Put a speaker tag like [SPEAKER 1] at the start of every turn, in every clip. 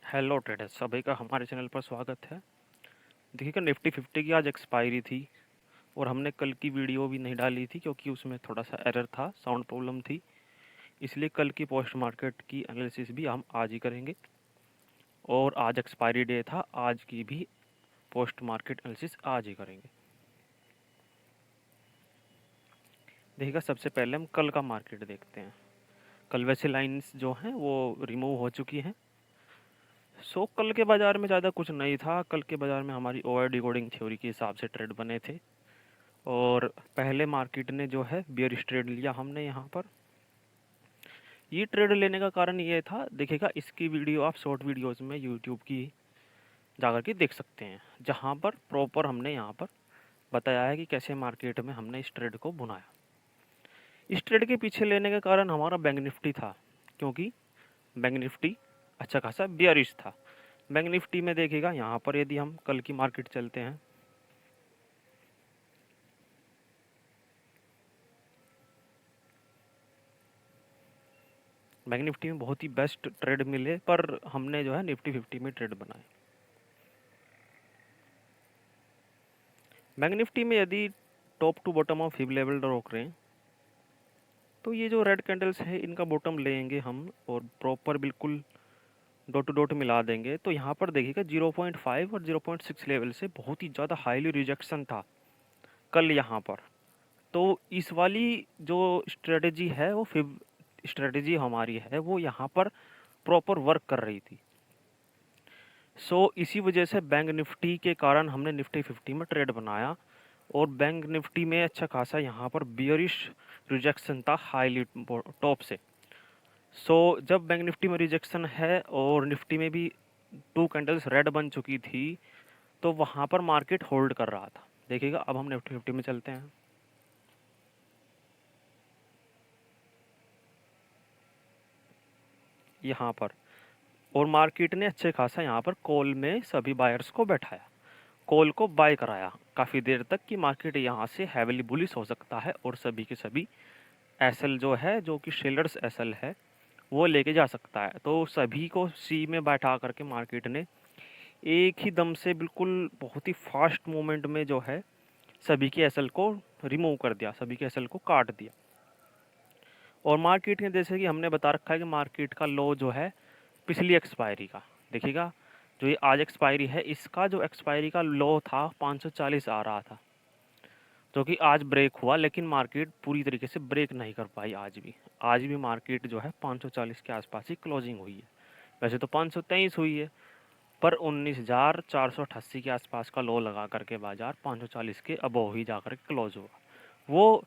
[SPEAKER 1] Hello traders, सभी का हमारे चैनल पर स्वागत है। देखिएगा, निफ्टी 50 की आज एक्सपायरी थी और हमने कल की वीडियो भी नहीं डाली थी क्योंकि उसमें थोड़ा सा एरर था, साउंड प्रॉब्लम थी। इसलिए कल की पोस्ट मार्केट की एनालिसिस भी हम आज ही करेंगे और आज एक्सपायरी डे था, आज की भी पोस्ट मार्केट एनालिसिस आज ही करेंगे। देखिएगा, सबसे पहले हम कल का मार्केट देखते हैं। कल वैसे लाइंस जो हैं वो रिमूव हो चुकी हैं। कल के बाज़ार में ज़्यादा कुछ नहीं था। कल के बाज़ार में हमारी ओवर डिकोडिंग थ्योरी के हिसाब से ट्रेड बने थे और पहले मार्केट ने जो है बियरिश ट्रेड लिया हमने यहाँ पर। ये ट्रेड लेने का कारण ये था, देखिएगा इसकी वीडियो आप शॉर्ट वीडियोस में यूट्यूब की जाकर के देख सकते हैं, जहाँ पर प्रॉपर हमने यहाँ पर बताया है कि कैसे मार्केट में हमने इस ट्रेड को बुनाया। इस ट्रेड के पीछे लेने का कारण हमारा बैंक निफ्टी था, क्योंकि बैंक निफ्टी अच्छा खासा बियरिश था। बैंक निफ्टी में देखिएगा यहाँ पर यदि हम कल की मार्केट चलते हैं, बैंक निफ्टी में बहुत ही बेस्ट ट्रेड मिले, पर हमने जो है निफ्टी 50 में ट्रेड बनाए। बैंक निफ्टी में यदि top to bottom of hip level draw करें तो ये जो रेड कैंडल्स है इनका बॉटम लेंगे हम और प्रॉपर बिल्कुल डॉट टू डॉट मिला देंगे। तो यहाँ पर देखिएगा 0.5 और 0.6 लेवल से बहुत ही ज़्यादा हाईली रिजेक्शन था कल यहाँ पर। तो इस वाली जो स्ट्रेटजी है वो फिर स्ट्रेटजी हमारी है वो यहाँ पर प्रॉपर वर्क कर रही थी। इसी वजह से बैंक निफ्टी के कारण हमने निफ्टी 50 में ट्रेड बनाया और बैंक निफ्टी में अच्छा खासा यहाँ पर बियरिश रिजेक्शन था हाईली टॉप से। जब बैंक निफ्टी में रिजेक्शन है और निफ्टी में भी 2 कैंडल्स रेड बन चुकी थी, तो वहाँ पर मार्केट होल्ड कर रहा था। देखिएगा, अब हम निफ्टी 50 में चलते हैं। यहाँ पर और मार्केट ने अच्छे खासा यहाँ पर कॉल में सभी बायर्स को बैठाया, कॉल को बाय कराया काफ़ी देर तक कि मार्केट यहाँ से हैविली बुलिश हो सकता है और सभी के सभी एसएल जो है, जो कि शेलर्स एसएल है, वो लेके जा सकता है। तो सभी को सी में बैठा करके मार्केट ने एक ही दम से बिल्कुल बहुत ही फास्ट मूवमेंट में जो है सभी के एसएल को रिमूव कर दिया, सभी के एसएल को काट दिया। और मार्केट ने, जैसे कि हमने बता रखा है कि मार्केट का लो जो है पिछली एक्सपायरी का, देखिएगा जो ये आज एक्सपायरी है इसका जो एक्सपायरी का लो था 540 आ रहा था, जो कि आज ब्रेक हुआ, लेकिन मार्केट पूरी तरीके से ब्रेक नहीं कर पाई। आज भी मार्केट जो है 540 के आसपास ही क्लोजिंग हुई है। वैसे तो 523 हुई है, पर 19,488 के आसपास का लो लगा करके बाजार 540 के अबोव ही जाकर क्लोज हुआ। वो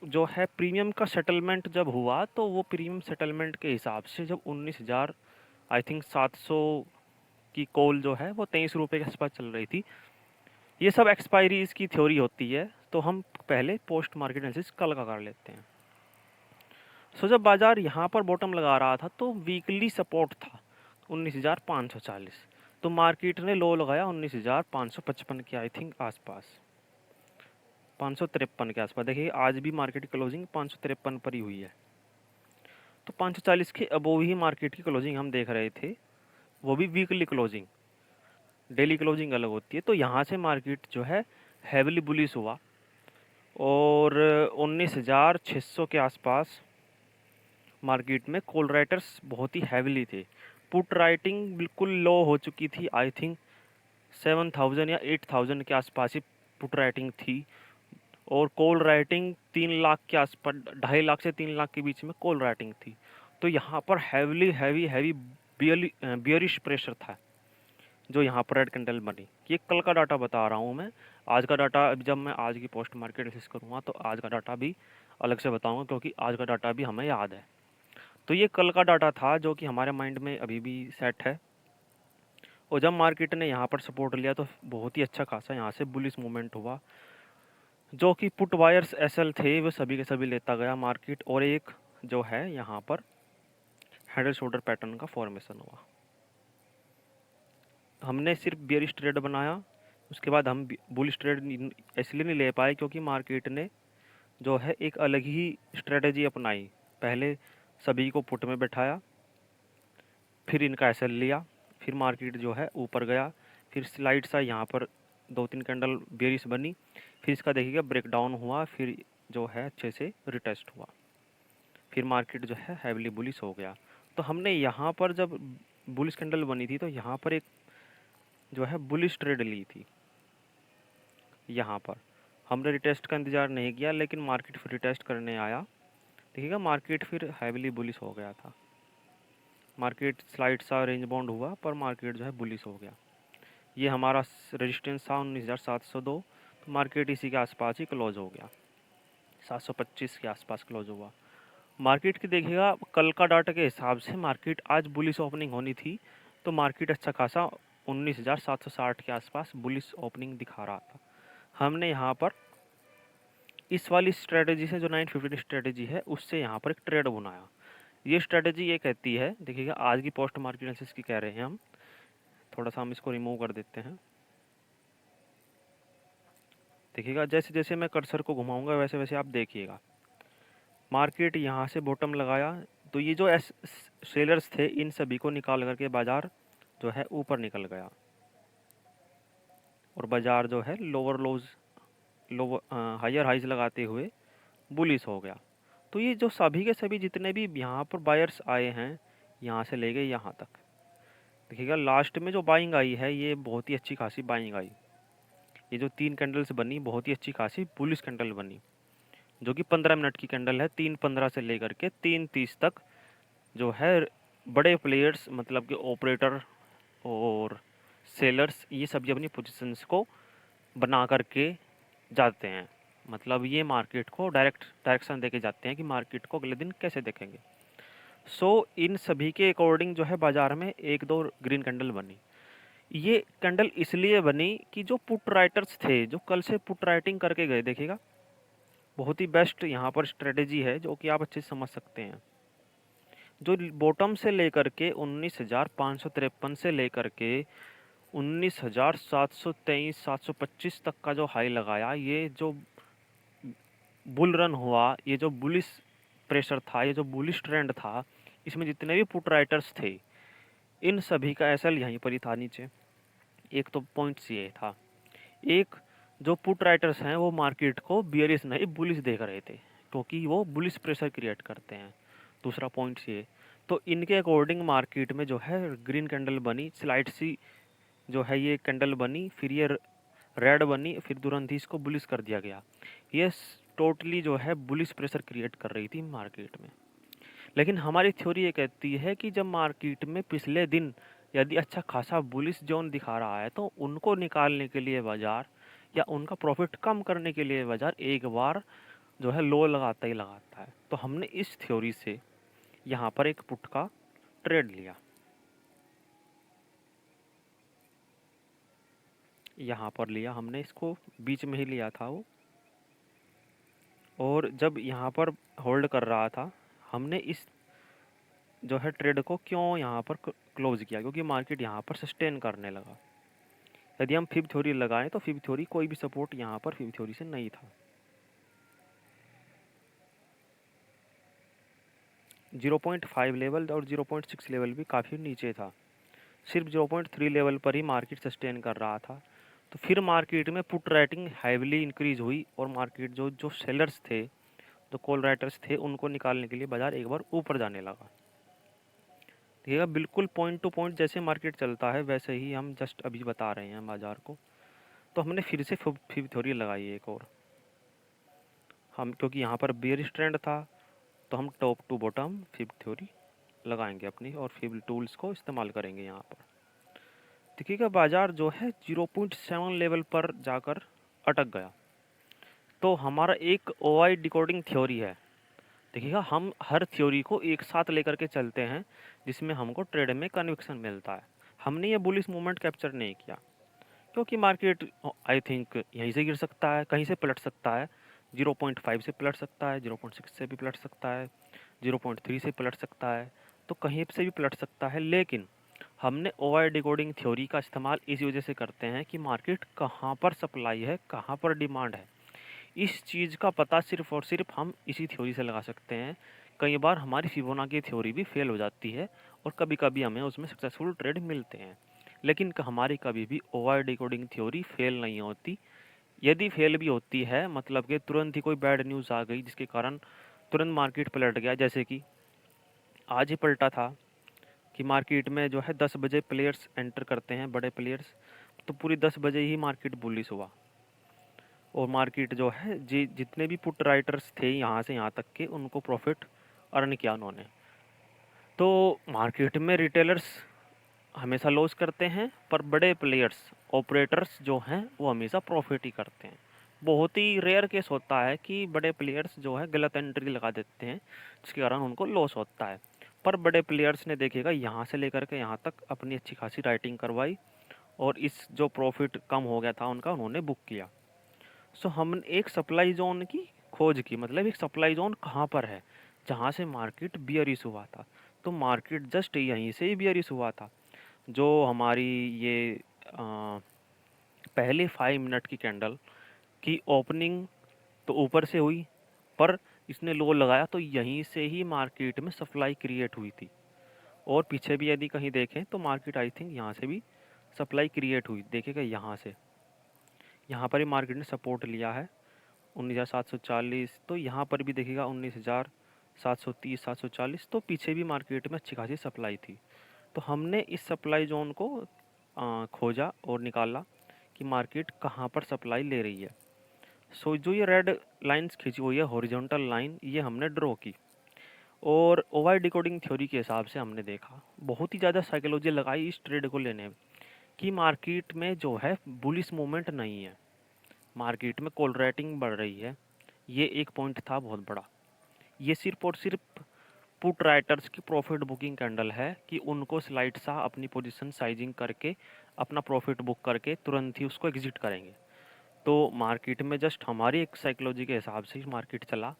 [SPEAKER 1] जो है प्रीमियम का सेटलमेंट जब हुआ तो वो प्रीमियम सेटलमेंट के हिसाब से जब 19,000 आई थिंक 700 की कॉल जो है वो 23 रुपये के आसपास चल रही थी। ये सब एक्सपायरीज की थ्योरी होती है, तो हम पहले पोस्ट मार्केट एनालिसिस कल का कर लेते हैं। जब बाजार यहाँ पर बॉटम लगा रहा था तो वीकली सपोर्ट था 19,540, तो मार्केट ने लो लगाया 19,555 के आई थिंक आसपास, 553 के आसपास। देखिए आज भी मार्केट की क्लोजिंग 553 पर ही हुई है, तो 540 के अबोव ही मार्केट की क्लोजिंग हम देख रहे थे, वो भी वीकली क्लोजिंग। डेली क्लोजिंग अलग होती है। तो यहाँ से मार्केट जो है हैविली बुलिश हुआ और 19,600 के आसपास मार्केट में कॉल राइटर्स बहुत ही हैविली थे। पुट राइटिंग बिल्कुल लो हो चुकी थी, आई थिंक 7,000 या 8,000 के आसपास ही पुट राइटिंग थी और कॉल राइटिंग 3 लाख के आसपास, 2.5 लाख से 3 लाख के बीच में कॉल राइटिंग थी। तो यहाँ पर हैवी बियरिश प्रेशर था जो यहाँ पर रेड कैंडल बनी। ये कल का डाटा बता रहा हूँ मैं, आज का डाटा अभी जब मैं आज की पोस्ट मार्केट एनालिसिस करूँगा तो आज का डाटा भी अलग से बताऊँगा, क्योंकि आज का डाटा भी हमें याद है। तो ये कल का डाटा था जो कि हमारे माइंड में अभी भी सेट है। और जब मार्केट ने यहाँ पर सपोर्ट लिया तो बहुत ही अच्छा खासा यहाँ से बुलिश मूवमेंट हुआ, जो कि पुट वायर्स एसएल थे वो सभी के सभी लेता गया मार्केट, और एक जो है यहाँ पर हेड एंड शोल्डर पैटर्न का फॉर्मेशन हुआ। हमने सिर्फ बेयरिश ट्रेड बनाया, उसके बाद हम बुलिश ट्रेड इसलिए नहीं ले पाए क्योंकि मार्केट ने जो है एक अलग ही स्ट्रेटजी अपनाई। पहले सभी को पुट में बैठाया, फिर इनका एसएल लिया फिर मार्केट जो है ऊपर गया, फिर स्लाइड सा यहाँ पर 2-3 कैंडल बेरिश बनी, फिर इसका देखिएगा ब्रेकडाउन हुआ, फिर जो है अच्छे से रिटेस्ट हुआ, फिर मार्केट जो है हैवीली बुलिश हो गया। तो हमने यहाँ पर जब बुलिश कैंडल बनी थी तो यहाँ पर एक जो है बुलिश ट्रेड ली थी। यहाँ पर हमने रिटेस्ट का इंतज़ार नहीं किया, लेकिन मार्केट फिर रिटेस्ट करने आया, देखिएगा मार्केट फिर हैवीली बुलिश हो गया था। मार्केट स्लाइड सा रेंज बाउंड हुआ पर मार्केट जो है बुलिश हो गया। ये हमारा रेजिस्टेंस था 19,702, तो मार्केट इसी के आसपास ही क्लोज हो गया, 725 के आसपास क्लोज हुआ। मार्केट की देखिएगा कल का डाटा के हिसाब से मार्केट आज बुलिश ओपनिंग होनी थी, तो मार्केट अच्छा खासा 19,760 के आसपास बुलिश ओपनिंग दिखा रहा था। हमने यहाँ पर इस वाली स्ट्रेटजी से, जो 915 स्ट्रेटजी है, उससे यहाँ पर एक ट्रेड बनाया। ये स्ट्रेटजी ये कहती है, देखिएगा आज की पोस्ट मार्केट एनालिसिस की कह रहे हैं हम, थोड़ा सा हम इसको रिमूव कर देते हैं। देखिएगा जैसे जैसे मैं कर्सर को घुमाऊंगा वैसे वैसे आप देखिएगा, मार्केट यहाँ से बॉटम लगाया, तो ये जो सेलर्स थे इन सभी को निकाल करके बाज़ार जो है ऊपर निकल गया, और बाज़ार जो है हायर हाइज लगाते हुए बुलिश हो गया। तो ये जो सभी के सभी जितने भी यहाँ पर बायर्स आए हैं, यहाँ से ले गए यहाँ तक, देखिएगा लास्ट में जो बाइंग आई है ये बहुत ही अच्छी खासी बाइंग आई। ये जो 3 कैंडल्स बनी बहुत ही अच्छी खासी बुलिश कैंडल बनी, जो कि 15 मिनट की कैंडल है। 3:15 से लेकर के 3:30 तक जो है बड़े प्लेयर्स, मतलब कि ऑपरेटर और सेलर्स, ये सभी अपनी पोजीशंस को बना करके जाते हैं। मतलब ये मार्केट को डायरेक्शन देके जाते हैं कि मार्केट को अगले दिन कैसे देखेंगे। इन सभी के अकॉर्डिंग जो है बाज़ार में 1-2 ग्रीन कैंडल बनी। ये कैंडल इसलिए बनी कि जो पुट राइटर्स थे, जो कल से पुट राइटिंग करके गए, देखिएगा बहुत ही बेस्ट यहाँ पर स्ट्रेटेजी है जो कि आप अच्छे से समझ सकते हैं। जो बॉटम से लेकर के 19,553 से लेकर के 19,723 725 तक का जो हाई लगाया, ये जो बुल रन हुआ, ये जो बुलिश प्रेशर था, ये जो बुलिश ट्रेंड था, इसमें जितने भी पुट राइटर्स थे इन सभी का एसएल यहीं पर ही था नीचे। एक तो पॉइंट्स ये था, एक जो पुट राइटर्स हैं वो मार्केट को बियरिश नहीं बुलिश देख रहे थे, क्योंकि वो बुलिश प्रेशर क्रिएट करते हैं। दूसरा पॉइंट्स ये, तो इनके अकॉर्डिंग मार्केट में जो है ग्रीन कैंडल बनी, स्लाइड सी जो है ये कैंडल बनी, फिर ये रेड बनी, फिर तुरंत ही इसको बुलिश कर दिया गया। ये टोटली जो है बुलिश प्रेशर क्रिएट कर रही थी मार्केट में। लेकिन हमारी थ्योरी ये कहती है कि जब मार्केट में पिछले दिन यदि अच्छा खासा बुलिश जोन दिखा रहा है, तो उनको निकालने के लिए बाज़ार, या उनका प्रॉफिट कम करने के लिए बाज़ार एक बार जो है लो लगाता ही लगाता है। तो हमने इस थ्योरी से यहाँ पर एक पुट का ट्रेड लिया, यहाँ पर लिया हमने, इसको बीच में ही लिया था वो, और जब यहाँ पर होल्ड कर रहा था हमने इस जो है ट्रेड को क्यों यहाँ पर क्लोज किया, क्योंकि मार्केट यहाँ पर सस्टेन करने लगा। यदि हम फिब थ्योरी लगाएं तो फिब थ्योरी कोई भी सपोर्ट यहाँ पर फिब थ्योरी से नहीं था। 0.5 लेवल और 0.6 लेवल भी काफ़ी नीचे था, सिर्फ 0.3 लेवल पर ही मार्केट सस्टेन कर रहा था। तो फिर मार्केट में पुट राइटिंग हैवीली इंक्रीज हुई, और मार्केट जो जो सेलर्स थे, जो कॉल राइटर्स थे, उनको निकालने के लिए बाज़ार एक बार ऊपर जाने लगा। देखिएगा बिल्कुल पॉइंट टू पॉइंट जैसे मार्केट चलता है वैसे ही हम जस्ट अभी बता रहे हैं बाज़ार को। तो हमने फिर से फिब थ्योरी लगाई एक और, हम क्योंकि यहाँ पर बेयरिश ट्रेंड था, तो हम top to bottom fib theory लगाएंगे अपनी, और फिब टूल्स को इस्तेमाल करेंगे यहाँ पर। देखिएगा बाज़ार जो है 0.7 लेवल पर जाकर अटक गया। तो हमारा एक ओआई डिकोडिंग थ्योरी है, देखिएगा हम हर थ्योरी को एक साथ लेकर के चलते हैं जिसमें हमको ट्रेड में कन्विक्शन मिलता है। हमने ये बुलिश मूवमेंट कैप्चर नहीं किया, क्योंकि मार्केट आई थिंक यहीं से गिर सकता है, कहीं से पलट सकता है, 0.5 से पलट सकता है, 0.6 से भी पलट सकता है, 0.3 से पलट सकता है, तो कहीं से भी पलट सकता है। लेकिन हमने ओआई डिकोडिंग थ्योरी का इस्तेमाल इस वजह से करते हैं कि मार्केट कहाँ पर सप्लाई है, कहाँ पर डिमांड है, इस चीज़ का पता सिर्फ और सिर्फ हम इसी थ्योरी से लगा सकते हैं। कई बार हमारी फिबोनाची थ्योरी भी फेल हो जाती है और कभी-कभी हमें उसमें सक्सेसफुल ट्रेड मिलते हैं। लेकिन हमारी कभी भी ओवर डिकोडिंग थ्योरी फेल नहीं होती। यदि फेल भी होती है मतलब कि तुरंत ही कोई बैड न्यूज़ आ गई जिसके कारण तुरंत मार्केट पलट गया, जैसे कि आज ही पलटा था कि मार्केट में जो है 10 बजे प्लेयर्स एंटर करते हैं, बड़े प्लेयर्स, तो पूरी 10 बजे ही मार्केट बुलिश हुआ और मार्केट जो है जी जितने भी पुट राइटर्स थे यहाँ से यहाँ तक के उनको प्रॉफिट अर्न किया उन्होंने। तो मार्केट में रिटेलर्स हमेशा लॉस करते हैं पर बड़े प्लेयर्स ऑपरेटर्स जो हैं वो हमेशा प्रॉफिट ही करते हैं। बहुत ही रेयर केस होता है कि बड़े प्लेयर्स जो है गलत एंट्री लगा देते हैं जिसके कारण उनको लॉस होता है। पर बड़े प्लेयर्स ने देखिएगा यहाँ से लेकर के यहाँ तक अपनी अच्छी खासी राइटिंग करवाई और इस जो प्रॉफिट कम हो गया था उनका उन्होंने बुक किया। सो हमने एक सप्लाई जोन की खोज की, मतलब एक सप्लाई जोन कहाँ पर है जहाँ से मार्केट बियरिश हुआ था। तो मार्केट जस्ट यहीं से ही बियरिश हुआ था। जो हमारी ये पहले 5 मिनट की कैंडल की ओपनिंग तो ऊपर से हुई पर इसने लो लगाया तो यहीं से ही मार्केट में सप्लाई क्रिएट हुई थी। और पीछे भी यदि कहीं देखें तो मार्केट आई थिंक यहाँ से भी सप्लाई क्रिएट हुई, देखिएगा यहाँ से, यहाँ पर ही मार्केट ने सपोर्ट लिया है 19,740। तो यहाँ पर भी देखिएगा 19,730 740। तो पीछे भी मार्केट में अच्छी खासी सप्लाई थी। तो हमने इस सप्लाई जोन को खोजा और निकाला कि मार्केट कहाँ पर सप्लाई ले रही है। सो जो ये रेड लाइंस खींची हुई है हॉरिजॉन्टल लाइन, ये हमने ड्रॉ की और ओवर डिकोडिंग थ्योरी के हिसाब से हमने देखा, बहुत ही ज़्यादा साइकोलॉजी लगाई इस ट्रेड को लेने में कि मार्केट में जो है बुलिश मूवमेंट नहीं है, मार्केट में कॉल राइटिंग बढ़ रही है। ये एक पॉइंट था बहुत बड़ा। ये सिर्फ और सिर्फ पुट राइटर्स की प्रॉफिट बुकिंग कैंडल है कि उनको स्लाइड सा अपनी पोजीशन साइजिंग करके अपना प्रॉफिट बुक करके तुरंत ही उसको एग्जिट करेंगे। तो मार्केट में जस्ट हमारी एक साइकोलॉजी के हिसाब से ही मार्केट चला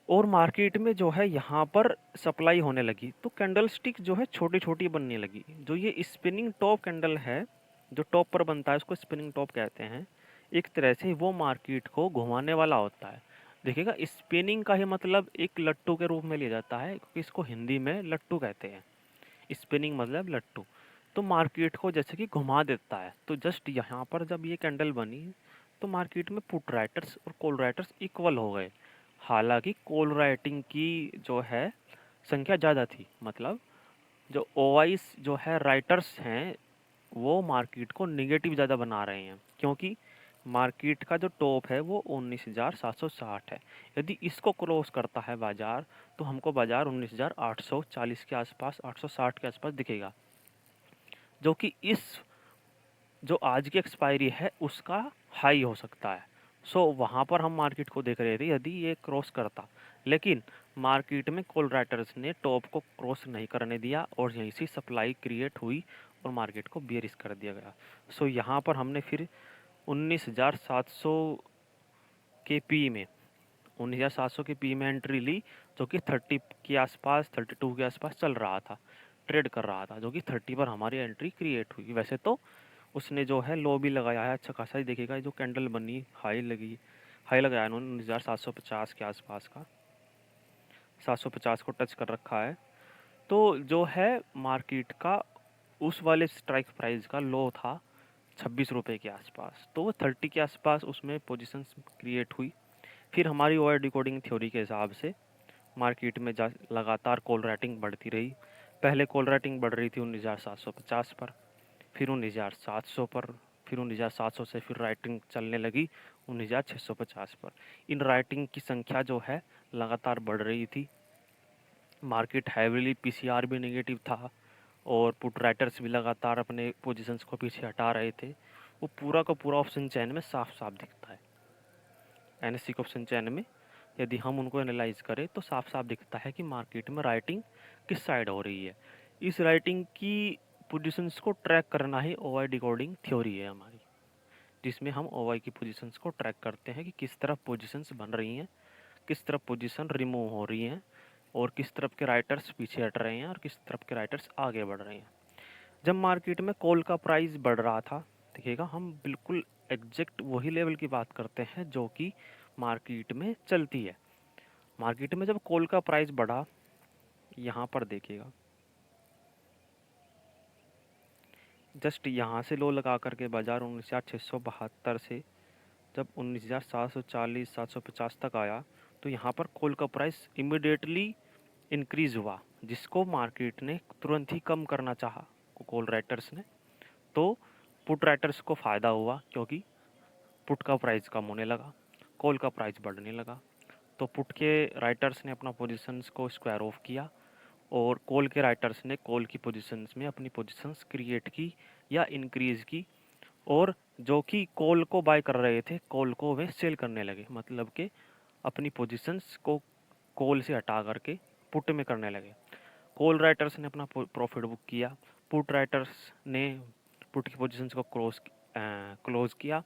[SPEAKER 1] और मार्केट में जो है यहाँ पर सप्लाई होने लगी तो कैंडल स्टिक जो है छोटी छोटी बनने लगी। जो ये स्पिनिंग टॉप कैंडल है जो टॉप पर बनता है उसको स्पिनिंग टॉप कहते हैं। एक तरह से वो मार्केट को घुमाने वाला होता है। देखिएगा स्पिनिंग का ही मतलब एक लट्टू के रूप में लिया जाता है क्योंकि इसको हिंदी में लट्टू कहते हैं। स्पिनिंग मतलब लट्टू। तो मार्केट को जैसे कि घुमा देता है। तो जस्ट यहाँ पर जब ये कैंडल बनी तो मार्केट में पुट राइटर्स और कॉल राइटर्स इक्वल हो गए। हालांकि कॉल राइटिंग की जो है संख्या ज़्यादा थी, मतलब जो ओवाइस जो है राइटर्स हैं वो मार्केट को निगेटिव ज़्यादा बना रहे हैं क्योंकि मार्केट का जो टॉप है वो 19,760 है। यदि इसको क्रॉस करता है बाज़ार तो हमको बाज़ार 19,840 के आसपास 860 के आसपास दिखेगा, जो कि इस जो आज की एक्सपायरी है उसका हाई हो सकता है। सो वहाँ पर हम मार्केट को देख रहे थे यदि ये क्रॉस करता, लेकिन मार्केट में कॉल राइटर्स ने टॉप को क्रॉस नहीं करने दिया और यहीं से सप्लाई क्रिएट हुई और मार्केट को बियरिश कर दिया गया। सो यहाँ पर हमने फिर 19,700 के पी में 19,700 के पी में एंट्री ली जो कि 30 के आसपास 32 के आसपास चल रहा था, ट्रेड कर रहा था, जो कि 30 पर हमारी एंट्री क्रिएट हुई। वैसे तो उसने जो है लो भी लगाया है अच्छा खासा ही, देखिएगा जो कैंडल बनी हाई लगाया उन्होंने 19,750 के आसपास का, 750 को टच कर रखा है। तो जो है मार्केट का उस वाले स्ट्राइक प्राइस का लो था 26 रुपये के आसपास, तो वो 30 के आसपास उसमें पोजीशंस क्रिएट हुई। फिर हमारी ओवर डिकोडिंग थ्योरी के हिसाब से मार्केट में लगातार कॉल राइटिंग बढ़ती रही। पहले कॉल राइटिंग बढ़ रही थी 19,750 पर, फिर 19,700 पर, फिर 19,700 से फिर राइटिंग चलने लगी 19,650 पर। इन राइटिंग की संख्या जो है लगातार बढ़ रही थी। मार्केट हैवीली पीसीआर भी नेगेटिव था और पुट राइटर्स भी लगातार अपने पोजीशंस को पीछे हटा रहे थे। वो पूरा का पूरा ऑप्शन चैन में साफ साफ दिखता है। एनएससी के ऑप्शन चैन में यदि हम उनको एनालाइज करें तो साफ साफ दिखता है कि मार्केट में राइटिंग किस साइड हो रही है। इस राइटिंग की पोजीशंस को ट्रैक करना ही ओवाई डिकोडिंग थ्योरी है हमारी, जिसमें हम ओवाई की पोजीशंस को ट्रैक करते हैं कि किस तरफ पोजीशंस बन रही हैं, किस तरफ पोजीशन रिमूव हो रही हैं और किस तरफ के राइटर्स पीछे हट रहे हैं और किस तरफ के राइटर्स आगे बढ़ रहे हैं। जब मार्केट में कॉल का प्राइस बढ़ रहा था, देखिएगा हम बिल्कुल एग्जैक्ट वही लेवल की बात करते हैं जो कि मार्केट में चलती है। मार्केट में जब कोल का प्राइस बढ़ा, यहाँ पर देखिएगा, जस्ट यहाँ से लो लगा करके बाजार 19,672 से जब 19,740 750 तक आया, तो यहाँ पर कोल का प्राइस इमिडिएटली इंक्रीज हुआ, जिसको मार्केट ने तुरंत ही कम करना चाहा, कोल राइटर्स ने। तो पुट राइटर्स को फ़ायदा हुआ, क्योंकि पुट का प्राइस कम होने लगा, कॉल का प्राइस बढ़ने लगा। तो पुट के राइटर्स ने अपना पोजीशंस को स्क्वायर ऑफ किया, और कॉल के राइटर्स ने कॉल की पोजीशंस में अपनी पोजीशंस क्रिएट की या इंक्रीज़ की, और जो कि कॉल को बाय कर रहे थे, कॉल को वे सेल करने लगे, मतलब कि अपनी पोजीशंस को कॉल से हटा करके पुट में करने लगे। कॉल राइटर्स ने अपना प्रॉफिट बुक किया, पुट राइटर्स ने पुट की पोजीशंस को क्लोज किया,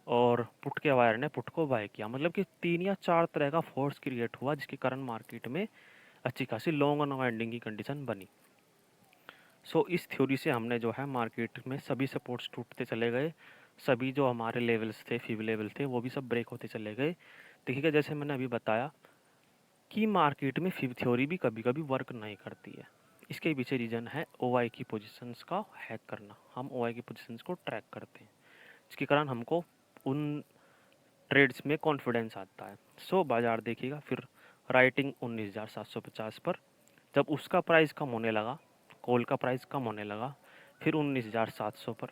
[SPEAKER 1] और पुट के वायर ने पुट को बाय किया। मतलब कि 3 या 4 तरह का फोर्स क्रिएट हुआ, जिसके कारण मार्केट में अच्छी खासी लॉन्ग अनवाइंडिंग की कंडीशन बनी। सो इस थ्योरी से हमने जो है मार्केट में सभी सपोर्ट्स टूटते चले गए, सभी जो हमारे लेवल्स थे, फीब लेवल थे, वो भी सब ब्रेक होते चले गए। देखिएगा, जैसे मैंने अभी बताया कि मार्केट में फीब थ्योरी भी कभी कभी वर्क नहीं करती है। इसके पीछे रीज़न है ओआई की पोजीशंस का हैक करना। हम ओआई की पोजीशंस को ट्रैक करते हैं, जिसके कारण हमको उन ट्रेड्स में कॉन्फिडेंस आता है। सो बाजार देखिएगा, फिर राइटिंग 19,750 पर, जब उसका प्राइस कम होने लगा, कॉल का प्राइस कम होने लगा, फिर 19,700 पर।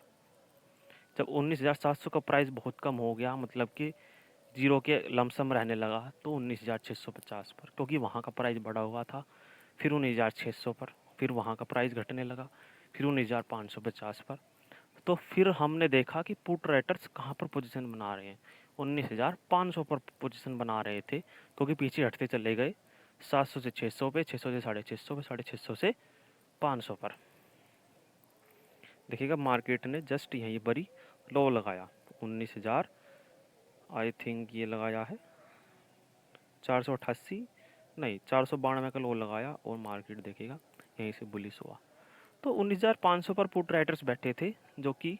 [SPEAKER 1] जब 19,700 का प्राइस बहुत कम हो गया, मतलब कि जीरो के लमसम रहने लगा, तो 19,650 पर, क्योंकि वहाँ का प्राइस बढ़ा हुआ था। फिर 19,600 पर, फिर वहाँ का प्राइस घटने लगा, फिर 19,550 पर। तो फिर हमने देखा कि पुट राइटर्स कहाँ पर पोजीशन बना रहे हैं, 19,500 पर पोजीशन बना रहे थे, क्योंकि पीछे हटते चले गए 700 से 600 पे, 600 से 650 पे, 650 से 500 पर। देखिएगा, मार्केट ने जस्ट यहीं पर ही लो लगाया, 19,000 आई थिंक ये लगाया है 488, नहीं 492 का लो लगाया, और मार्केट देखिएगा यहीं से बुलिश हुआ। तो 19,500 पर पुट राइटर्स बैठे थे, जो कि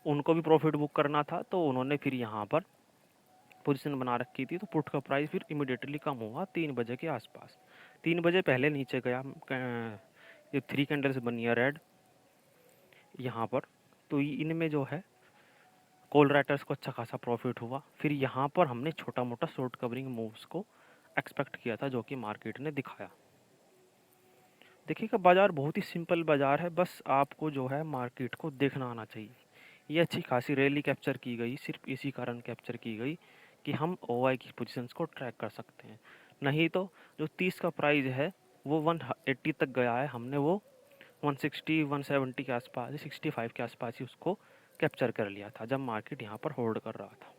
[SPEAKER 1] उनको भी प्रॉफिट बुक करना था, तो उन्होंने फिर यहाँ पर पोजीशन बना रखी थी। तो पुट का प्राइस फिर इमिडिएटली कम हुआ 3 बजे के आसपास। 3 बजे पहले नीचे गया, ये 3 कैंडल्स बनी है रेड यहाँ पर, तो इनमें जो है कॉल राइटर्स को अच्छा खासा प्रॉफिट हुआ। फिर यहाँ पर हमने छोटा मोटा शॉर्ट कवरिंग मूव्स को एक्सपेक्ट किया था, जो कि मार्केट ने दिखाया। देखिएगा, बाज़ार बहुत ही सिंपल बाज़ार है, बस आपको जो है मार्केट को देखना आना चाहिए। ये अच्छी खासी रैली कैप्चर की गई, सिर्फ इसी कारण कैप्चर की गई कि हम ओआई की पोजीशंस को ट्रैक कर सकते हैं। नहीं तो जो 30 का प्राइस है वो 180 तक गया है, हमने वो 160 170 के आसपास, 65 के आसपास ही उसको कैप्चर कर लिया था, जब मार्केट यहाँ पर होल्ड कर रहा था।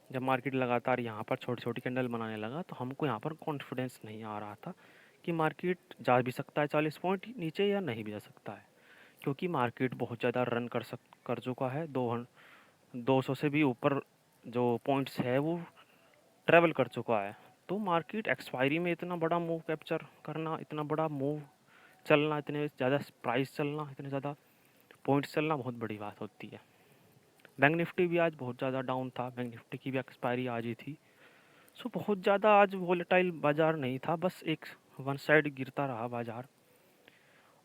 [SPEAKER 1] जब मार्केट लगातार यहाँ पर छोटी छोटी कैंडल बनाने लगा, तो हमको यहाँ पर कॉन्फिडेंस नहीं आ रहा था कि मार्केट जा भी सकता है 40 पॉइंट नीचे, या नहीं भी जा सकता है, क्योंकि मार्केट बहुत ज़्यादा रन कर चुका है। 200 से भी ऊपर जो पॉइंट्स है वो ट्रैवल कर चुका है। तो मार्केट एक्सपायरी में इतना बड़ा मूव कैप्चर करना, इतना बड़ा मूव चलना, इतने ज़्यादा प्राइस चलना, इतने ज़्यादा पॉइंट्स चलना बहुत बड़ी बात होती है। बैंक निफ्टी भी आज बहुत ज़्यादा डाउन था, बैंक निफ्टी की भी एक्सपायरी आज ही थी। सो बहुत ज़्यादा आज वोलेटाइल बाज़ार नहीं था, बस एक वन साइड गिरता रहा बाज़ार,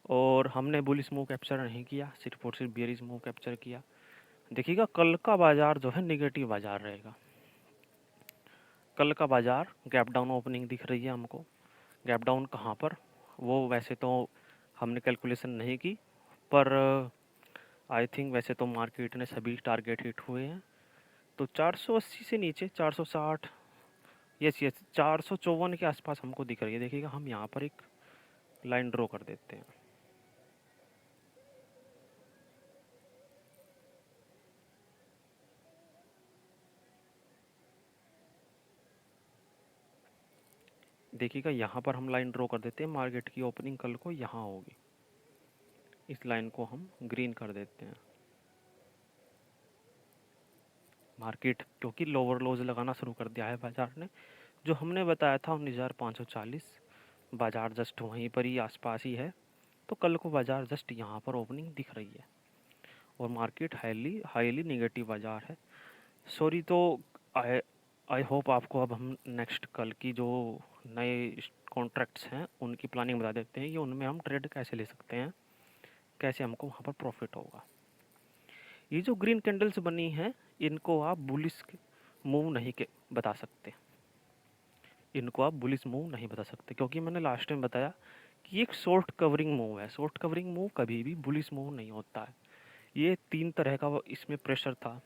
[SPEAKER 1] और हमने बुलिश मूव कैप्चर नहीं किया, सिर्फ और सिर्फ बेयरिश मूव कैप्चर किया। देखिएगा, कल का बाज़ार जो है नेगेटिव बाज़ार रहेगा। कल का बाज़ार गैप डाउन ओपनिंग दिख रही है हमको। गैप डाउन कहाँ पर, वो वैसे तो हमने कैलकुलेशन नहीं की, पर आई थिंक वैसे तो मार्केट ने सभी टारगेट हिट हुए हैं। तो 480 से नीचे 460, यस यस 454 के आसपास हमको दिख रही है। देखिएगा, हम यहाँ पर एक लाइन ड्रॉ कर देते हैं। देखिएगा, यहाँ पर हम लाइन ड्रॉ कर देते हैं, मार्केट की ओपनिंग कल को यहाँ होगी। इस लाइन को हम ग्रीन कर देते हैं। मार्केट क्योंकि लोअर लोज लगाना शुरू कर दिया है बाज़ार ने, जो हमने बताया था 19,540, बाज़ार जस्ट वहीं पर ही आसपास ही है। तो कल को बाज़ार जस्ट यहाँ पर ओपनिंग दिख रही है, और मार्केट हाईली हाईली नेगेटिव बाज़ार है। सॉरी, तो आई होप आपको अब हम नेक्स्ट कल की जो नए कॉन्ट्रैक्ट्स हैं उनकी प्लानिंग बता देते हैं कि उनमें हम ट्रेड कैसे ले सकते हैं, कैसे हमको वहाँ पर प्रॉफिट होगा। ये जो ग्रीन कैंडल्स बनी हैं इनको आप बुलिश मूव नहीं के बता सकते, इनको आप बुलिश मूव नहीं बता सकते, क्योंकि मैंने लास्ट टाइम बताया कि एक शॉर्ट कवरिंग मूव है। शॉर्ट कवरिंग मूव कभी भी बुलिश मूव नहीं होता है। ये 3 तरह का इसमें प्रेशर था।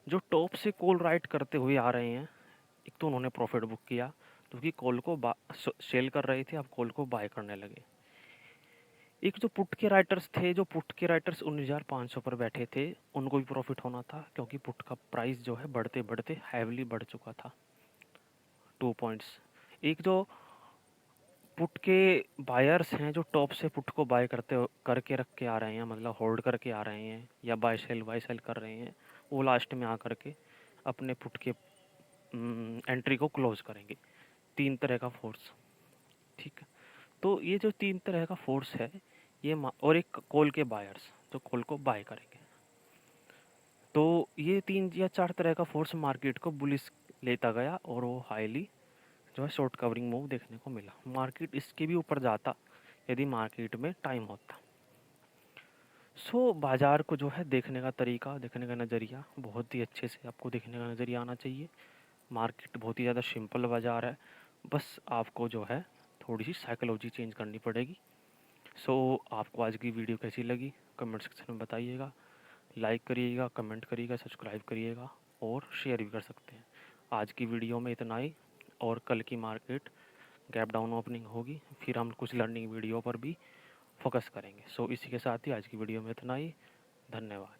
[SPEAKER 1] जो टॉप से कॉल राइट करते हुए आ रहे हैं, एक तो उन्होंने प्रॉफिट बुक किया क्योंकि कॉल को सेल कर रहे थे, अब कॉल को बाय करने लगे। एक जो पुट के राइटर्स थे, जो पुट के राइटर्स 19,500 पर बैठे थे, उनको भी प्रॉफिट होना था क्योंकि पुट का प्राइस जो है बढ़ते बढ़ते हैवली बढ़ चुका था 2 पॉइंट्स। एक जो पुट के बायर्स हैं जो टॉप से पुट को बाय करके रख के आ रहे हैं, मतलब होल्ड करके आ रहे हैं या बाय सेल कर रहे हैं, वो लास्ट में आकर के अपने पुट के एंट्री को क्लोज करेंगे। 3 तरह का फोर्स, ठीक है। तो ये जो 3 तरह का फोर्स है ये और एक कॉल के बायर्स जो कॉल को बाय करेंगे, तो ये 3 या 4 तरह का फोर्स मार्केट को बुलिश लेता गया और वो हाईली जो है शॉर्ट कवरिंग मूव देखने को मिला। मार्केट इसके भी ऊपर जाता यदि मार्केट में टाइम होता। सो बाज़ार को जो है देखने का तरीका, देखने का नज़रिया बहुत ही अच्छे से आपको देखने का नज़रिया आना चाहिए। मार्केट बहुत ही ज़्यादा सिंपल बाज़ार है, बस आपको जो है थोड़ी सी साइकोलॉजी चेंज करनी पड़ेगी। सो आपको आज की वीडियो कैसी लगी कमेंट सेक्शन में बताइएगा। लाइक करिएगा, कमेंट करिएगा, सब्सक्राइब करिएगा और शेयर भी कर सकते हैं। आज की वीडियो में इतना ही, और कल की मार्केट गैप डाउन ओपनिंग होगी, फिर हम कुछ लर्निंग वीडियो पर भी फोकस करेंगे। सो इसी के साथ ही आज की वीडियो में इतना ही। धन्यवाद।